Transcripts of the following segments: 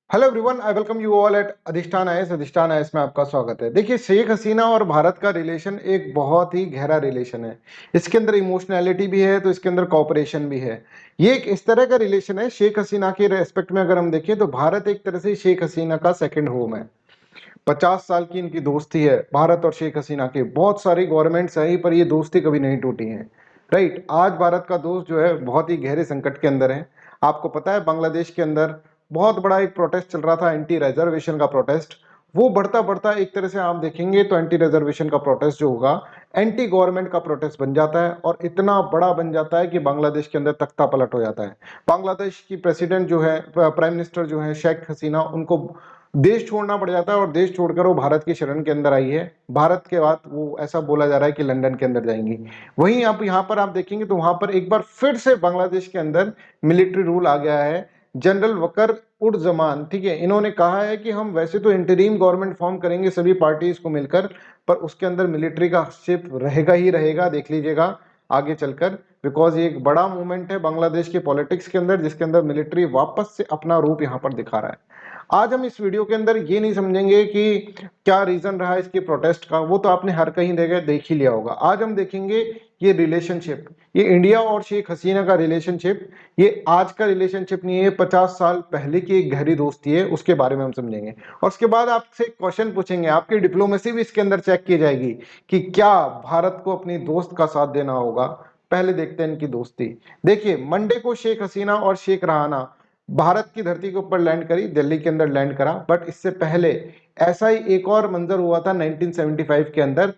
Hello everyone, I welcome you all at अधिष्ठान IAS. अधिष्ठान IAS में आपका स्वागत है। देखिए, शेख हसीना और भारत का रिलेशन एक बहुत ही गहरा रिलेशन है। इसके अंदर इमोशनैलिटी भी है तो इसके अंदर कॉपरेशन भी है। ये एक इस तरह का रिलेशन है। शेख हसीना के रेस्पेक्ट में अगर हम देखें तो भारत एक तरह से शेख हसीना का सेकंड होम है। 50 साल की इनकी दोस्ती है भारत और शेख हसीना की। बहुत सारी गवर्नमेंट्स आई पर ये दोस्ती कभी नहीं टूटी है। राइट, आज भारत का दोस्त जो है बहुत ही गहरे संकट के अंदर है। आपको पता है बांग्लादेश के अंदर बहुत बड़ा एक प्रोटेस्ट चल रहा था, एंटी रिजर्वेशन का प्रोटेस्ट। वो बढ़ता बढ़ता एक तरह से आप देखेंगे तो एंटी रिजर्वेशन का प्रोटेस्ट जो होगा एंटी गवर्नमेंट का प्रोटेस्ट बन जाता है और इतना बड़ा बन जाता है कि बांग्लादेश के अंदर तख्ता पलट हो जाता है। बांग्लादेश की प्रेसिडेंट जो है, प्राइम मिनिस्टर जो है शेख हसीना, उनको देश छोड़ना पड़ जाता है और देश छोड़कर वो भारत की शरण के अंदर आई है। भारत के बाद वो ऐसा बोला जा रहा है कि लंदन के अंदर जाएंगी। वहीं आप यहाँ पर आप देखेंगे तो वहां पर एक बार फिर से बांग्लादेश के अंदर मिलिट्री रूल आ गया है। जनरल वकर उड जमान, ठीक है, इन्होंने कहा है कि हम वैसे तो इंटरिम गवर्नमेंट फॉर्म करेंगे सभी पार्टीज को मिलकर, पर उसके अंदर मिलिट्री का हस्तक्षेप रहेगा ही रहेगा। देख लीजिएगा आगे चलकर, बिकॉज ये एक बड़ा मूवमेंट है बांग्लादेश के पॉलिटिक्स के अंदर जिसके अंदर मिलिट्री वापस से अपना रूप यहाँ पर दिखा रहा है। आज हम इस वीडियो के अंदर ये नहीं समझेंगे कि क्या रीजन रहा इसके प्रोटेस्ट का, वो तो आपने हर कहीं देख ही लिया होगा। आज हम देखेंगे ये रिलेशनशिप, ये इंडिया और शेख हसीना का रिलेशनशिप, ये आज का रिलेशनशिप नहीं है, 50 साल पहले की एक गहरी दोस्ती है, उसके बारे में हम समझेंगे। और उसके बाद आपसे क्वेश्चन पूछेंगे, आपकी डिप्लोमेसी भी इसके अंदर चेक की जाएगी कि क्या भारत को अपनी दोस्त का साथ देना होगा। पहले देखते हैं इनकी दोस्ती। देखिए, मंडे को शेख हसीना और शेख रहाना भारत की धरती के ऊपर लैंड करी, दिल्ली के अंदर लैंड करा। बट इससे पहले ऐसा ही एक और मंजर हुआ था 1975 के अंदर।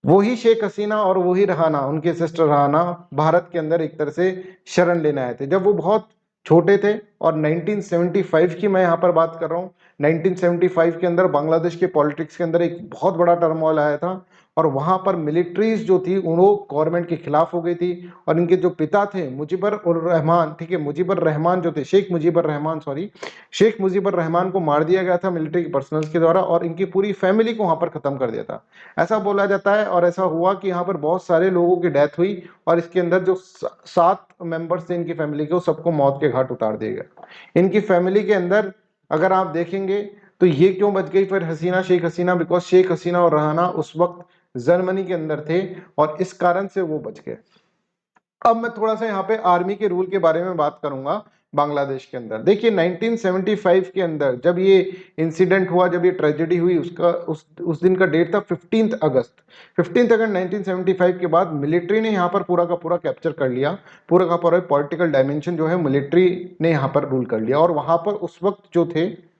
वही शेख हसीना और वही रहाना, उनके सिस्टर रहाना, भारत के अंदर एक तरह से शरण लेने आए थे जब वो बहुत छोटे थे। और 1975 की मैं यहाँ पर बात कर रहा हूँ। 1975 के अंदर बांग्लादेश के पॉलिटिक्स के अंदर एक बहुत बड़ा टर्मोइल आया था और वहां पर मिलिट्रीज जो थी वो गवर्नमेंट के खिलाफ हो गई थी। और इनके जो पिता थे मुजीबर उर रहमान, ठीक है, मुजीबर रहमान जो थे, शेख मुजीबर रहमान, सॉरी, शेख मुजीबर रहमान को मार दिया गया था मिलिट्री के पर्सनल्स के द्वारा और इनकी पूरी फैमिली को वहां पर खत्म कर दिया था, ऐसा बोला जाता है। और ऐसा हुआ कि यहाँ पर बहुत सारे लोगों की डेथ हुई और इसके अंदर जो 7 मेंबर्स थे इनकी फैमिली के, वो सबको मौत के घाट उतार दिया गया। इनकी फैमिली के अंदर अगर आप देखेंगे तो ये क्यों बच गई फिर हसीना, शेख हसीना, बिकॉज शेख हसीना और रहाना उस वक्त जर्मनी के अंदर थे और इस कारण से वो बच गए। अब मैं थोड़ा सा यहाँ पे आर्मी के रूल के बारे में बात करूंगा बांग्लादेश के अंदर। देखिए, 1975 के अंदर जब ये इंसिडेंट हुआ, जब ये ट्रेजेडी हुई, उसका उस दिन का डेट था 15 अगस्त। 15 अगस्त 1975 के बाद मिलिट्री ने यहाँ पर पूरा का पूरा कैप्चर कर लिया। पूरा का पूरा पॉलिटिकल डायमेंशन जो है मिलिट्री ने यहाँ पर रूल कर लिया। और वहां पर उस वक्त जो थे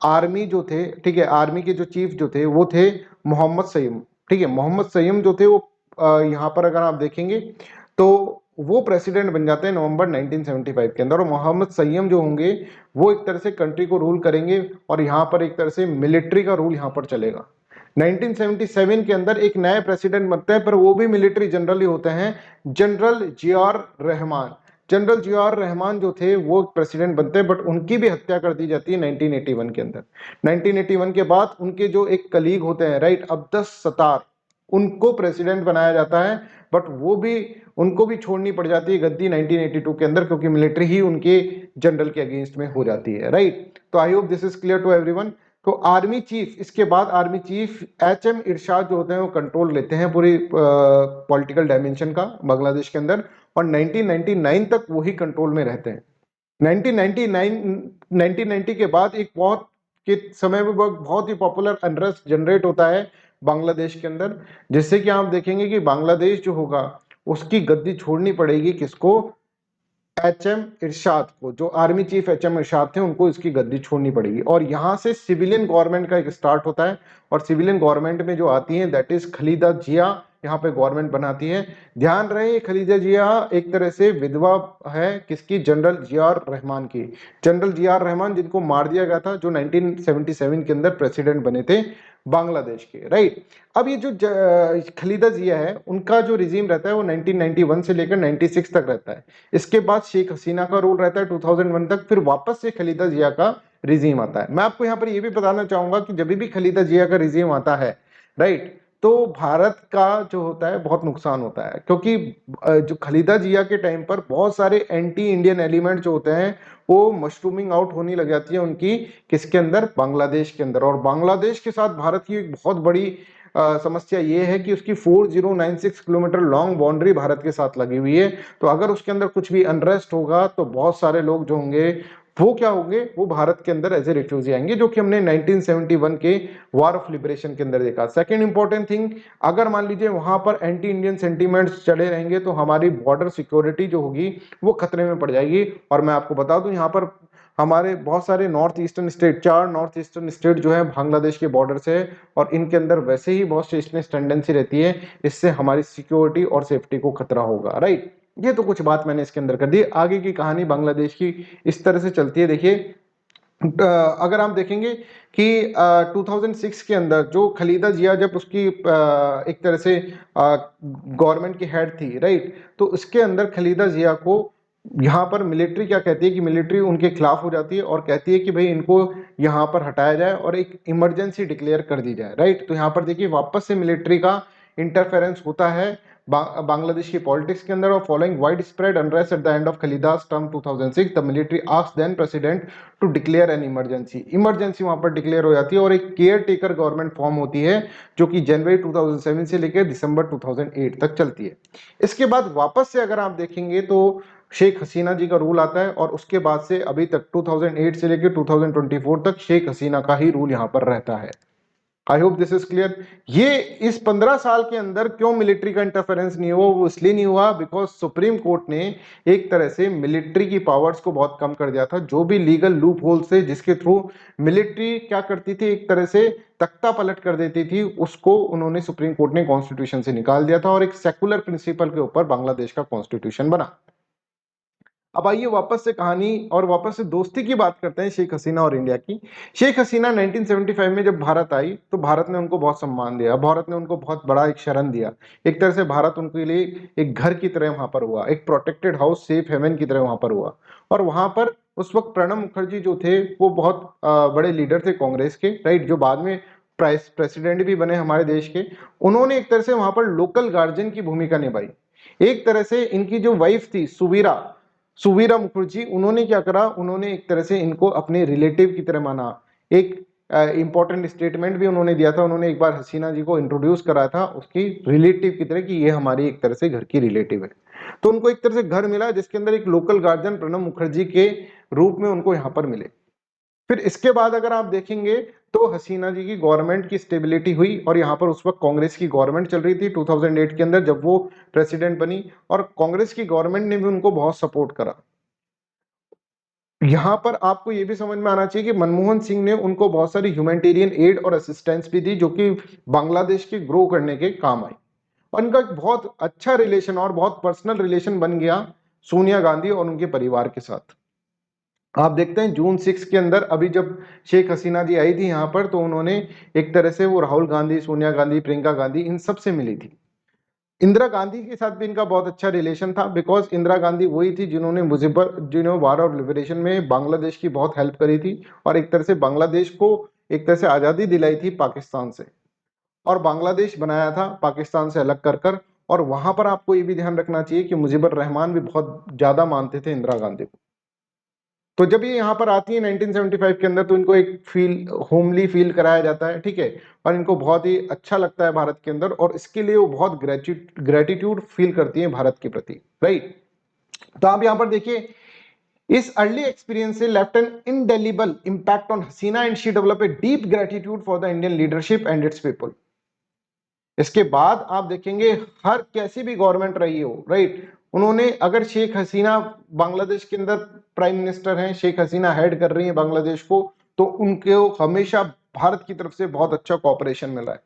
आर्मी जो थे, ठीक है, आर्मी के जो चीफ जो थे वो थे मोहम्मद सईम। ठीक है, मोहम्मद सईम जो थे वो यहाँ पर अगर आप देखेंगे तो वो प्रेसिडेंट बन जाते हैं नवंबर 1975 के अंदर। और मोहम्मद सईम जो होंगे वो एक तरह से कंट्री को रूल करेंगे और यहाँ पर एक तरह से मिलिट्री का रूल यहाँ पर चलेगा। 1977 के अंदर एक नए प्रेसिडेंट बनते हैं पर वो भी मिलिट्री जनरल ही होते हैं, जनरल जियार रहमान। जनरल जियार रहमान जो थे वो प्रेसिडेंट बनते हैं, बट उनकी भी हत्या कर दी जाती है 1981 के अंदर। 1981 के बाद उनके जो एक कलीग होते हैं, राइट, अब्दस सत्तार, उनको प्रेसिडेंट बनाया जाता है। बट वो भी, उनको भी छोड़नी पड़ जाती है गद्दी 1982 के अंदर, क्योंकि मिलिट्री ही उनके जनरल के अगेंस्ट में हो जाती है। राइट, तो I hope this is clear to everyone. तो आर्मी चीफ, इसके बाद आर्मी चीफ एचएम इरशाद जो होते हैं वो कंट्रोल लेते हैं पूरी पॉलिटिकल डायमेंशन का बांग्लादेश के अंदर। और 1999 तक वही कंट्रोल में रहते हैं। 1990 के बाद एक बहुत के समय में बहुत ही पॉपुलर अनरेस्ट जनरेट होता है बांग्लादेश के अंदर, जिससे कि आप देखेंगे कि बांग्लादेश जो होगा उसकी गद्दी छोड़नी पड़ेगी किसको, एचएम इरशाद को। जो आर्मी चीफ एचएम इरशाद थे उनको इसकी गद्दी छोड़नी पड़ेगी और यहां से सिविलियन गवर्नमेंट का एक स्टार्ट होता है। और सिविलियन गवर्नमेंट में जो आती है दैट इज खलीदा जिया, यहाँ पे गवर्नमेंट बनाती है। ध्यान रहे खलीदा जिया एक तरह से विधवा है किसकी, जनरल जियार रहमान की। जनरल जियार रहमान जिनको मार दिया गया था, जो 1977 के अंदर प्रेसिडेंट बने थे बांग्लादेश के। राइट, अब ये जो खलीदा जिया है उनका जो रिजीम रहता है वो 1991 से लेकर 96 तक रहता है। इसके बाद शेख हसीना का रूल रहता है 2001 तक, फिर वापस से खलीदा जिया का रिजीम आता है। मैं आपको यहाँ पर ये भी बताना चाहूंगा कि जब भी खलीदा जिया का रिजीम आता है, राइट, तो भारत का जो होता है बहुत नुकसान होता है, क्योंकि जो खलीदा जिया के टाइम पर बहुत सारे एंटी इंडियन एलिमेंट जो होते हैं वो मशरूमिंग आउट होने लग जाती है उनकी, किसके अंदर, बांग्लादेश के अंदर। और बांग्लादेश के साथ भारत की एक बहुत बड़ी समस्या ये है कि उसकी 4096 किलोमीटर लॉन्ग बाउंड्री भारत के साथ लगी हुई है। तो अगर उसके अंदर कुछ भी अनरेस्ट होगा तो बहुत सारे लोग जो होंगे वो क्या होंगे, वो भारत के अंदर एज ए रिफ्यूजी आएंगे, जो कि हमने 1971 के वॉर ऑफ लिबरेशन के अंदर देखा। सेकेंड इंपॉर्टेंट थिंग, अगर मान लीजिए वहां पर एंटी इंडियन सेंटीमेंट्स चले रहेंगे तो हमारी बॉर्डर सिक्योरिटी जो होगी वो खतरे में पड़ जाएगी। और मैं आपको बता दूं, यहाँ पर हमारे बहुत सारे north eastern state, 4 north eastern state जो है बांग्लादेश के बॉर्डर से है, और इनके अंदर वैसे ही बहुत स्टेशनिस्ट टेंडेंसी रहती है, इससे हमारी सिक्योरिटी और सेफ्टी को खतरा होगा, राइट। ये तो कुछ बात मैंने इसके अंदर कर दी। आगे की कहानी बांग्लादेश की इस तरह से चलती है। देखिए, अगर आप देखेंगे कि 2006 के अंदर जो खलीदा जिया, जब उसकी एक तरह से गवर्नमेंट की हेड थी, राइट, तो उसके अंदर खलीदा जिया को यहाँ पर मिलिट्री क्या कहती है कि मिलिट्री उनके खिलाफ हो जाती है और कहती है कि भाई इनको यहाँ पर हटाया जाए और एक इमरजेंसी डिक्लेयर कर दी जाए, राइट। तो यहाँ पर देखिए वापस से मिलिट्री का इंटरफेरेंस होता है बांग्लादेश की पॉलिटिक्स के अंदर। और following widespread unrest at the end of Khaleda's term 2006, the military asked then president to declare an emergency. Emergency वहां पर डिक्लेयर हो जाती है और एक केयर टेकर गवर्नमेंट फॉर्म होती है, जो कि जनवरी 2007 से लेकर दिसंबर 2008 तक चलती है। इसके बाद वापस से अगर आप देखेंगे तो शेख हसीना जी का रूल आता है, और उसके बाद से अभी तक 2008 से लेकर 2024 तक शेख हसीना का ही रूल यहां पर रहता है। आई होप दिस इज क्लियर। ये इस 15 साल के अंदर क्यों मिलिट्री का इंटरफेरेंस नहीं हुआ, वो इसलिए नहीं हुआ बिकॉज सुप्रीम कोर्ट ने एक तरह से मिलिट्री की पावर्स को बहुत कम कर दिया था। जो भी लीगल लूप होल से जिसके थ्रू मिलिट्री क्या करती थी, एक तरह से तख्ता पलट कर देती थी, उसको उन्होंने सुप्रीम कोर्ट ने कॉन्स्टिट्यूशन से निकाल दिया था और एक सेकुलर प्रिंसिपल के ऊपर बांग्लादेश का कॉन्स्टिट्यूशन बना। अब आइए वापस से कहानी और वापस से दोस्ती की बात करते हैं शेख हसीना और इंडिया की। शेख हसीना 1975 में जब भारत आई तो भारत ने उनको बहुत सम्मान दिया, भारत ने उनको बहुत बड़ा एक शरण दिया। एक तरह से भारत उनके लिए एक घर की तरह वहां पर हुआ, एक प्रोटेक्टेड हाउस, सेफ हेवन की तरह वहां पर हुआ। और वहां पर उस वक्त प्रणब मुखर्जी जो थे वो बहुत बड़े लीडर थे कांग्रेस के, राइट, जो बाद में प्रेसिडेंट भी बने हमारे देश के। उन्होंने एक तरह से वहां पर लोकल गार्जियन की भूमिका निभाई। एक तरह से इनकी जो वाइफ थी सुवीरा सुवीरा मुखर्जी, उन्होंने क्या करा, उन्होंने एक तरह से इनको अपने रिलेटिव की तरह माना। एक इंपॉर्टेंट स्टेटमेंट भी उन्होंने दिया था, उन्होंने एक बार हसीना जी को इंट्रोड्यूस करा था उसकी रिलेटिव की तरह कि ये हमारी एक तरह से घर की रिलेटिव है। तो उनको एक तरह से घर मिला जिसके अंदर एक लोकल गार्जियन प्रणब मुखर्जी के रूप में उनको यहाँ पर मिले। फिर इसके बाद अगर आप देखेंगे तो हसीना जी की गवर्नमेंट की स्टेबिलिटी हुई, और यहाँ पर उस वक्त कांग्रेस की गवर्नमेंट चल रही थी 2008 के अंदर जब वो प्रेसिडेंट बनी, और कांग्रेस की गवर्नमेंट ने भी उनको बहुत सपोर्ट करा। यहां पर आपको यह भी समझ में आना चाहिए कि मनमोहन सिंह ने उनको बहुत सारी ह्यूमैनिटेरियन एड और असिस्टेंस भी दी, जो कि बांग्लादेश के ग्रो करने के काम आई। और इनका एक बहुत अच्छा रिलेशन और बहुत पर्सनल रिलेशन बन गया सोनिया गांधी और उनके परिवार के साथ। आप देखते हैं जून 6 के अंदर अभी जब शेख हसीना जी आई थी यहाँ पर, तो उन्होंने एक तरह से वो राहुल गांधी, सोनिया गांधी, प्रियंका गांधी, इन सब से मिली थी। इंदिरा गांधी के साथ भी इनका बहुत अच्छा रिलेशन था, बिकॉज इंदिरा गांधी वही थी जिन्होंने वार ऑफ लिबरेशन में बांग्लादेश की बहुत हेल्प करी थी, और एक तरह से बांग्लादेश को एक तरह से आज़ादी दिलाई थी पाकिस्तान से, और बांग्लादेश बनाया था पाकिस्तान से अलग कर कर। और वहां पर आपको ये भी ध्यान रखना चाहिए कि मुजीबर रहमान भी बहुत ज्यादा मानते थे इंदिरा गांधी को। तो जब ये यहाँ पर आती है 1975 के अंदर, तो इनको एक फील, होमली फील कराया जाता है, ठीक है, और इनको बहुत ही अच्छा लगता है भारत के अंदर, और इसके लिए वो बहुत ग्रेटिट्यूड फील करती है भारत के प्रति, राइट। तो आप यहाँ पर देखिए, इस अर्ली एक्सपीरियंस से left N indelible impact on Hasina and she develop a deep gratitude for the Indian leadership and it's people. इसके बाद आप देखेंगे हर कैसी भी गवर्नमेंट रही हो, राइट, उन्होंने, अगर शेख हसीना बांग्लादेश के अंदर प्राइम मिनिस्टर हैं, शेख हसीना हेड कर रही है बांग्लादेश को, तो उनके हमेशा भारत की तरफ से बहुत अच्छा कॉपरेशन मिला है।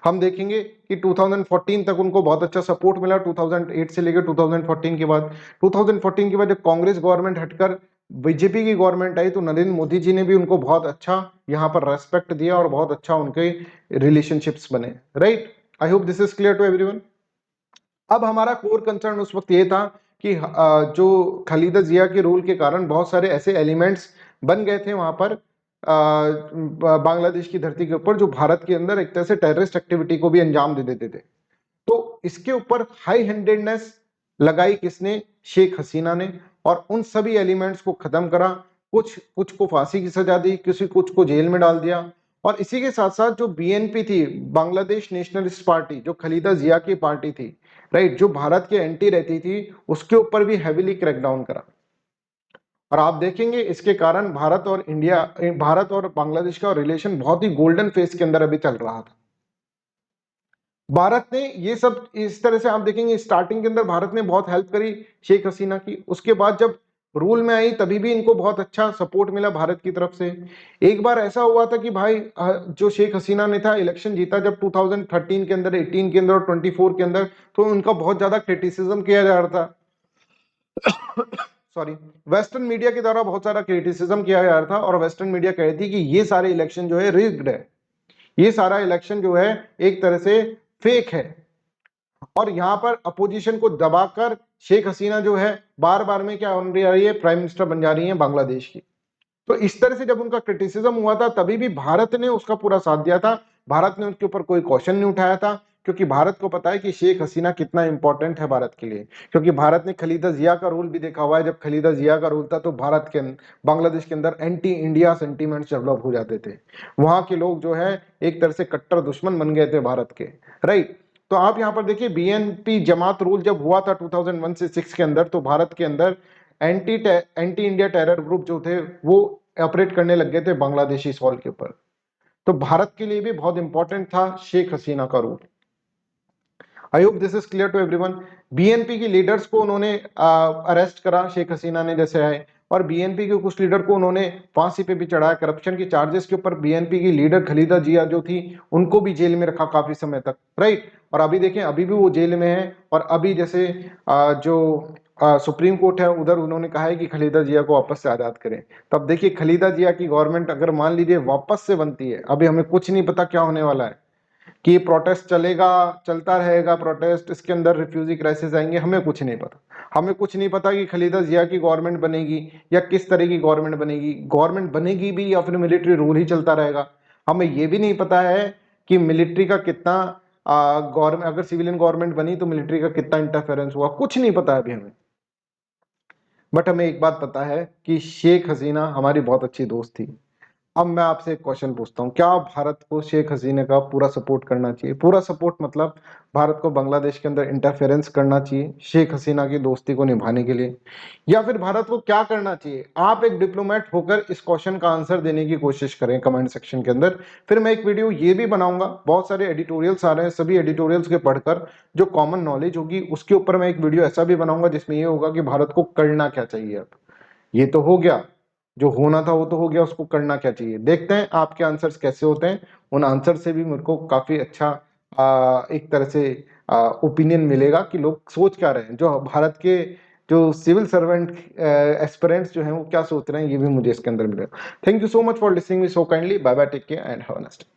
हम देखेंगे कि 2014 तक उनको बहुत अच्छा सपोर्ट मिला, 2008 से लेकर 2014 के बाद। 2014 के बाद जब कांग्रेस गवर्नमेंट हटकर बीजेपी की गवर्नमेंट आई, तो नरेंद्र मोदी जी ने भी उनको बहुत अच्छा यहाँ पर रेस्पेक्ट दिया और बहुत अच्छा उनके रिलेशनशिप्स बने, right. I hope this is clear to everyone. अब हमारा कोर कंसर्न उस वक्त ये था कि जो खालिदा जिया के रूल के कारण बहुत सारे ऐसे एलिमेंट्स बन गए थे वहां पर बांग्लादेश की धरती के ऊपर, जो भारत के अंदर एक तरह से टेररिस्ट एक्टिविटी को भी अंजाम दे देते थे। तो इसके ऊपर हाई हैंडेडनेस लगाई किसने? शेख हसीना ने, और उन सभी एलिमेंट्स को खत्म करा। कुछ कुछ को फांसी की सजा दी, किसी कुछ को जेल में डाल दिया। और इसी के साथ साथ जो बीएनपी थी, बांग्लादेश नेशनलिस्ट पार्टी, जो खलीदा जिया की पार्टी थी, राइट, जो भारत के एंटी रहती थी, उसके ऊपर भी हैविली क्रैकडाउन करा। और आप देखेंगे इसके कारण भारत और बांग्लादेश का रिलेशन बहुत ही गोल्डन फेज के अंदर अभी चल रहा था। भारत ने ये सब इस तरह से आप देखेंगे, स्टार्टिंग के अंदर भारत ने बहुत हेल्प करी शेख हसीना की। उसके बाद जब रूल में आई तभी भी इनको बहुत अच्छा सपोर्ट मिला भारत की तरफ से। एक बार ऐसा हुआ था कि भाई जो शेख हसीना ने था इलेक्शन जीता जब 2013 के अंदर, 18 के अंदर और 24 के अंदर, तो उनका बहुत ज्यादा क्रिटिसिज्म किया जा रहा था। सॉरी, वेस्टर्न मीडिया के द्वारा बहुत सारा क्रिटिसिज्म किया जा रहा था, और वेस्टर्न मीडिया कह रही थी कि ये सारे इलेक्शन जो है रिग्ड है, ये सारा इलेक्शन जो है एक तरह से फेक है। और यहां पर अपोजिशन को दबाकर शेख हसीना जो है बार बार में क्या बन रही है? प्राइम मिनिस्टर बन जा रही है बांग्लादेश की। तो इस तरह से जब उनका क्रिटिसिज्म हुआ था तभी भी भारत ने उसका पूरा साथ दिया था। भारत ने उनके ऊपर कोई क्वेश्चन नहीं उठाया था, क्योंकि भारत को पता है कि शेख हसीना कितना इंपॉर्टेंट है भारत के लिए। क्योंकि भारत ने खलीदा जिया का रोल भी देखा हुआ है। जब खलीदा जिया का रोल था तो बांग्लादेश के अंदर एंटी इंडिया सेंटीमेंट्स डेवलप हो जाते थे। वहां के लोग जो है एक तरह से कट्टर दुश्मन बन गए थे भारत के, राइट। तो आप यहाँ पर देखिए, बीएनपी जमात रूल जब हुआ था 2001 से 6 के अंदर, तो भारत के अंदर एंटी इंडिया टेरर ग्रुप जो थे वो ऑपरेट करने लग गए थे बांग्लादेशी सॉल के ऊपर। तो भारत के लिए भी बहुत इंपॉर्टेंट था शेख हसीना का rule. I hope this is clear to everyone. BNP की लीडर्स को उन्होंने अरेस्ट करा शेख हसीना ने जैसे है, और बीएनपी के कुछ लीडर को उन्होंने फांसी पे भी चढ़ाया करप्शन की चार्जेस के ऊपर। बीएनपी की लीडर खलीदा जिया जो थी उनको भी जेल में रखा काफी समय तक, राइट। और अभी देखें, अभी भी वो जेल में है। और अभी जैसे जो सुप्रीम कोर्ट है उधर उन्होंने कहा है कि खलीदा जिया को वापस से आजाद करें। तब देखिए, खलीदा जिया की गवर्नमेंट अगर मान लीजिए वापस से बनती है, अभी हमें कुछ नहीं पता क्या होने वाला है, कि प्रोटेस्ट चलेगा, चलता रहेगा प्रोटेस्ट, इसके अंदर रिफ्यूजी क्राइसिस आएंगे, हमें कुछ नहीं पता। हमें कुछ नहीं पता कि खलीदा जिया की गवर्नमेंट बनेगी या किस तरह की गवर्नमेंट बनेगी, गवर्नमेंट बनेगी भी या फिर मिलिट्री रूल ही चलता रहेगा। हमें ये भी नहीं पता है कि मिलिट्री का कितना गवर्नमेंट, अगर सिविलियन गवर्नमेंट बनी तो मिलिट्री का कितना इंटरफेरेंस हुआ, कुछ नहीं पता अभी हमें। बट हमें एक बात पता है कि शेख हसीना हमारी बहुत अच्छी दोस्त थी। अब मैं आपसे एक क्वेश्चन पूछता हूँ, क्या भारत को शेख हसीना का पूरा सपोर्ट करना चाहिए? पूरा सपोर्ट मतलब भारत को बांग्लादेश के अंदर इंटरफेरेंस करना चाहिए शेख हसीना की दोस्ती को निभाने के लिए, या फिर भारत को क्या करना चाहिए? आप एक डिप्लोमेट होकर इस क्वेश्चन का आंसर देने की कोशिश करें कमेंट सेक्शन के अंदर। फिर मैं एक वीडियो ये भी बनाऊंगा, बहुत सारे एडिटोरियल्स आ रहे हैं, सभी एडिटोरियल्स के पढ़कर जो कॉमन नॉलेज होगी उसके ऊपर मैं एक वीडियो ऐसा भी बनाऊंगा जिसमें ये होगा कि भारत को करना क्या चाहिए। अब ये तो हो गया, जो होना था वो तो हो गया, उसको करना क्या चाहिए। देखते हैं आपके आंसर्स कैसे होते हैं। उन आंसर से भी मेरे को काफी अच्छा एक तरह से ओपिनियन मिलेगा कि लोग सोच क्या रहे हैं, जो भारत के जो सिविल सर्वेंट एस्पिरेंट्स जो हैं वो क्या सोच रहे हैं, ये भी मुझे इसके अंदर मिलेगा। Thank you so much for listening me so kindly. Bye bye, take care and have a nice day.